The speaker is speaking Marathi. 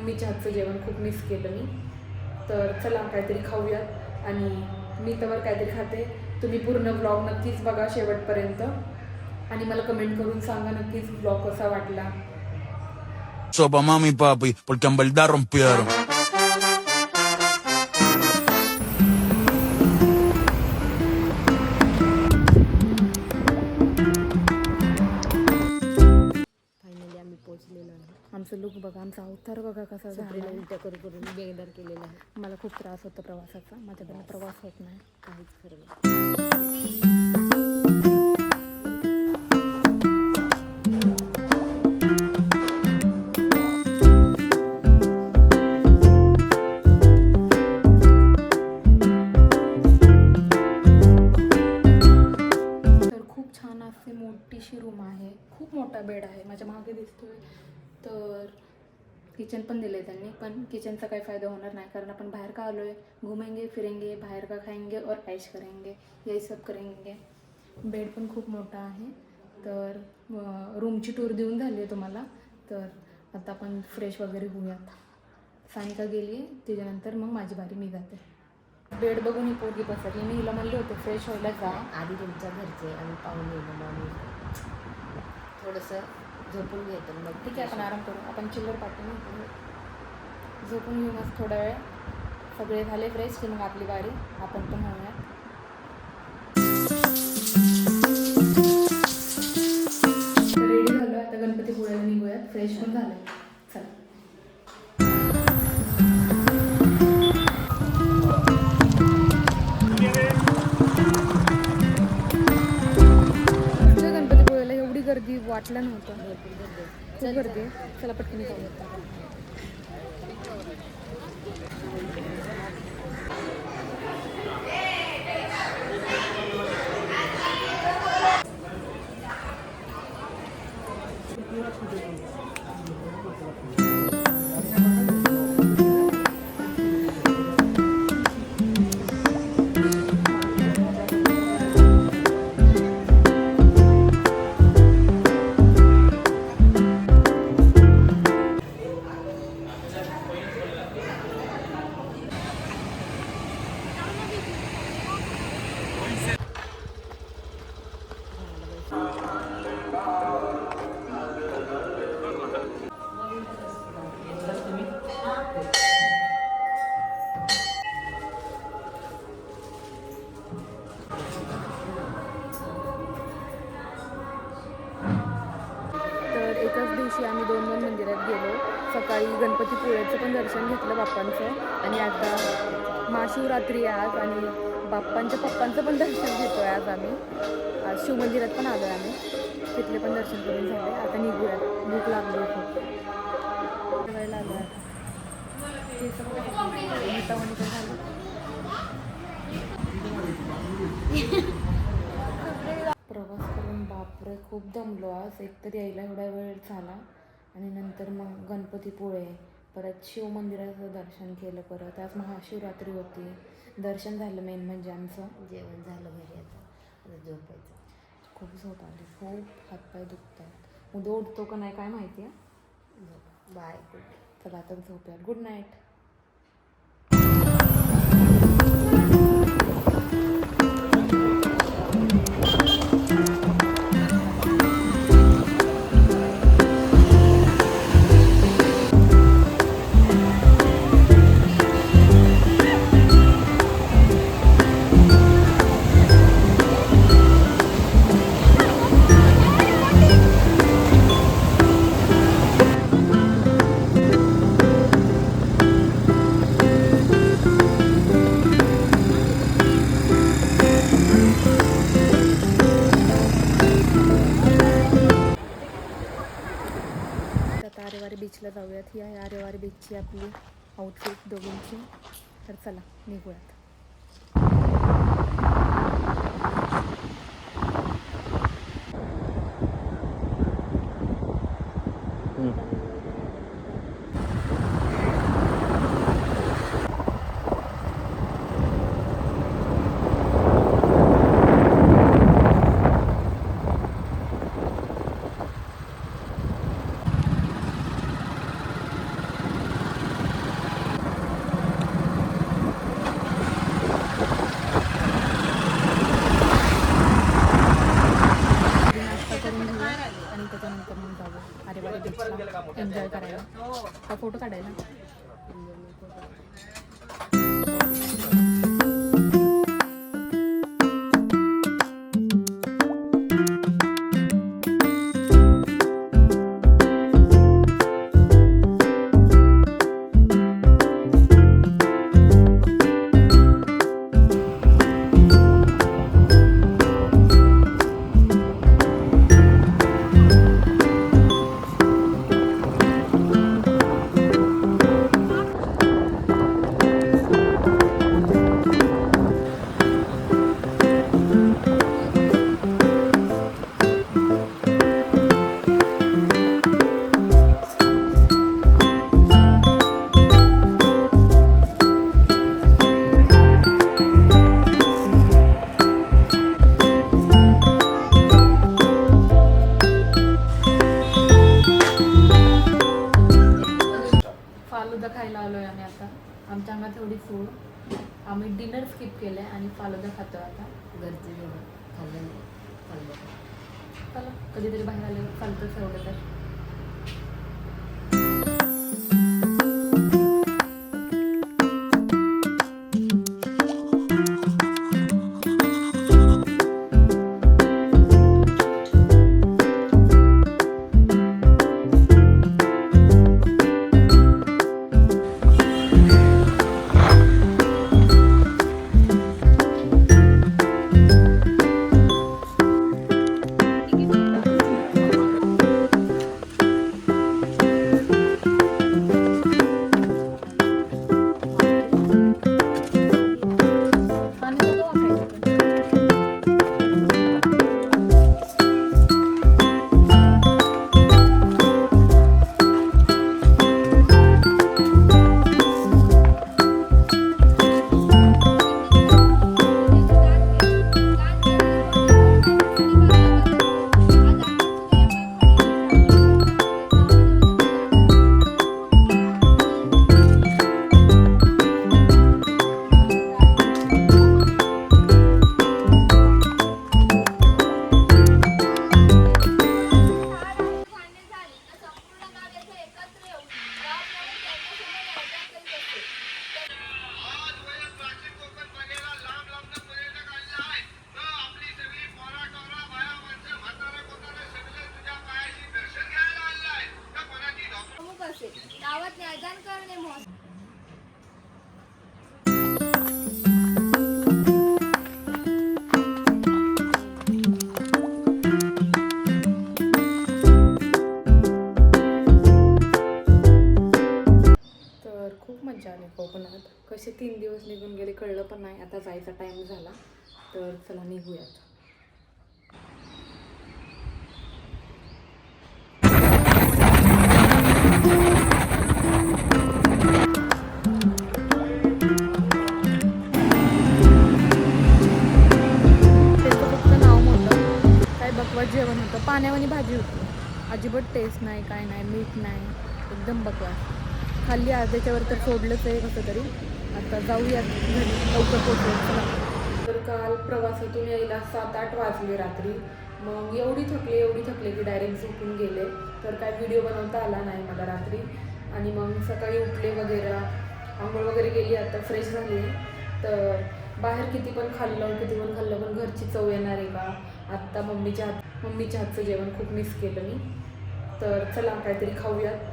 मम्मीच्या हातचं जेवण खूप मिस केलं मी. तर चला काहीतरी खाऊयात आणि मी तर काहीतरी खाते. तुम्ही पूर्ण ब्लॉग नक्कीच बघा शेवटपर्यंत आणि मला कमेंट करून सांगा नक्कीच ब्लॉग कसा वाटला. Sopa mami y papi, porque en verdad rompieron. Finally आम्ही पोहोचलेलो आहे. आमचं लुक बघा, आमचा अवतार बघा कसा सुप्रीला झाला. उलट्या करून बेगदार केलेला आहे. मला खूप त्रास होतो प्रवासाचा, माझ्याकडनं प्रवास होत नाही. काहीच खरं नाही. तर खूप छान असे मोठीशी रूम आहे, खूप मोठा बेड आहे माझ्या मागे दिसतोय. तर किचन पण दिलं आहे त्यांनी, पण किचनचा काही फायदा होणार नाही कारण आपण बाहेर का आलो आहे, घुमेंगे फिरेंगे, बाहेर का खाएंगे और ऐश करेंगे, यही सब करेंगे. बेड पण खूप मोठा आहे. तर रूमची टूर देऊन झाली आहे तुम्हाला. तर आता आपण फ्रेश वगैरे होऊयात. सानिका गेली आहे, त्याच्यानंतर मग माझी बारी मी जाते. बेड बघून ही पोरगी पसरली. मी हिला म्हणले होते फ्रेश व्हायला जा. आधी तुमच्या घरचे आम्ही पाहून येलो, मग आम्ही थोडंसं झोपून घेतो. मग ठीक आहे, आपण आराम करू. आपण चिल्लर पाठी झोपून घेऊ मस्त थोडा वेळ. सगळे झाले फ्रेश की मग आपली बारी, आपण पण होऊया. रेडी झालो आता गणपतीपुळ्याला निघूयात. फ्रेश पण झालं. चला. गणपतीपुळ्याला एवढी गर्दी वाटलं नव्हतं. खूप गर्दी आहे. चला पटकन जाऊया. तर एकाच दिवशी आम्ही 2 मंदिरात गेलो. सकाळी गणपतीपुळ्याचं पण दर्शन घेतलं बाप्पांचं आणि आता महाशिवरात्री आहे आज आणि बाप्पांच्या पप्पांचं पण दर्शन घेतो आहे आज आम्ही. आज शिवमंदिरात पण आलो आहे आम्ही, तिथले पण दर्शन करून झाले. आता निघूया, भूक लागली खूप. वेळेला आलो आहे ते सगळं झालं. प्रवास करून बापरे खूप दमलो आज. एकतर यायला एवढा वेळ झाला आणि नंतर मग गणपतीपुळे, परत शिवमंदिराचं दर्शन केलं. परत आज महाशिवरात्री होती, दर्शन झालं मेन म्हणजे आमचं. जेवण झालं घरी, आता झोपायचं. खूप झोप आली, खूप हातपाय दुखत आहेत. उद्या उठतो का नाही काय माहिती आहे. बाय. चला आता झोपूया. Good night. आरेवारी बीचला जाऊयात. ही आहे आरेवारी बीचची आपली आउटफिट दोघींची. तर चला निघूयात. का फोटो काढायला? फालुदा खायला आलोय आम्ही आता. आमच्या अंगात एवढी सूड. आम्ही डिनर स्किप केलंय आणि फालुदा खातोय आता. घरचे जेवण खाल्लं नाही खाल्लं. चला कधीतरी बाहेर आले चालतंच एवढं तर. गावात नियोजन करणे मोठ. तर खूप मजा आली कोकणात. कसे 3 दिवस निघून गेले कळलं पण नाही. आता जायचा टाईम झाला तर चला निघूयात. त्याचं फक्त नाव मोठं, काय बकवास जेवण होतं. पाण्यावानी भाजी होती, अजिबात टेस्ट नाही, काय नाही, मीठ नाही, एकदम बकवास. खाल्ली अर्ध्याच्यावर तर सोडलंच आहे कसं तरी. आता जाऊयात घरी, लवकर पोचूयात चला. तर काल प्रवासातून यायला 7-8 वाजले रात्री. मग एवढी थकले की डायरेक्ट झोपून गेले. तर काय व्हिडिओ बनवता आला नाही मला रात्री. आणि मग सकाळी उठले वगैरे, आंघोळ वगैरे केली, आता फ्रेश झाले. तर बाहेर किती पण खाल्लं पण घरची चव येणार आहे का? आत्ता मम्मीच्या हातचं जेवण खूप मिस केलं मी. तर चला काहीतरी खाऊयात.